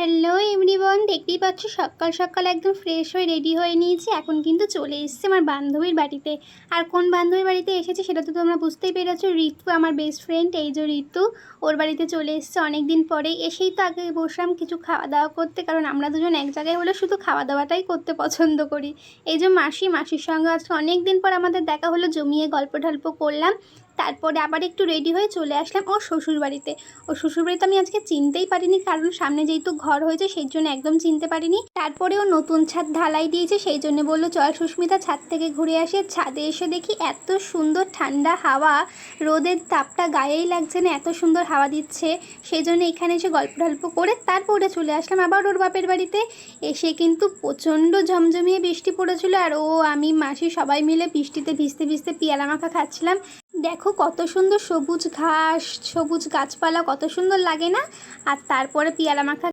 Hello everyone, দেখতেই পাচ্ছ সকাল সকাল একদম ফ্রেশ হয়ে রেডি হয়ে নিয়েছি। এখন কিন্তু চলে এসেছি আমার বান্ধবীর বাড়িতে। আর কোন বান্ধবীর বাড়িতে এসেছি সেটা তো তোমরা বুঝতেই পেরেছো, ঋতু আমার বেস্ট ফ্রেন্ড। এই যে ঋতু, ওর বাড়িতে চলে এসেছে অনেক দিন পরে। এসেই তো আগে বসলাম কিছু খাওয়া দাওয়া করতে, কারণ আমরা দুজন এক জায়গায় হলে শুধু খাওয়া দাওয়াটাই করতে পছন্দ করি। এই যে মাসির সঙ্গে আজকে অনেক দিন পর আমাদের দেখা হলো, জমিয়ে গল্প টল্প করলাম। তারপরে আবার একটু রেডি হয়ে চলে আসলাম ওর শ্বশুরবাড়িতে। ওর শ্বশুরবাড়িতে আমি আজকে চিনতেই পারিনি, কারণ সামনে যেহেতু ঘর হয়েছে সেই জন্য একদম চিনতে পারিনি। তারপরে ও নতুন ছাদ ঢালাই দিয়েছে, সেই জন্য বললো চল সুস্মিতা ছাদ থেকে ঘুরে আসে। ছাদে এসে দেখি এত সুন্দর ঠান্ডা হাওয়া, রোদের তাপটা গায়েই লাগছে না, এত সুন্দর হাওয়া দিচ্ছে। সেই জন্য এখানে এসে গল্প টল্প করে তারপরে চলে আসলাম আবার ওর বাপের বাড়িতে। এসে কিন্তু প্রচণ্ড ঝমঝমিয়ে বৃষ্টি পড়েছিল, আর ও আমি মাসি সবাই মিলে বৃষ্টিতে ভিজতে ভিজতে পিয়ালা মাখা খাচ্ছিলাম। দেখো কত সুন্দর সবুজ ঘাস, সবুজ গাছপালা, কত সুন্দর লাগে না? আর তারপরে পিয়ালা মাখা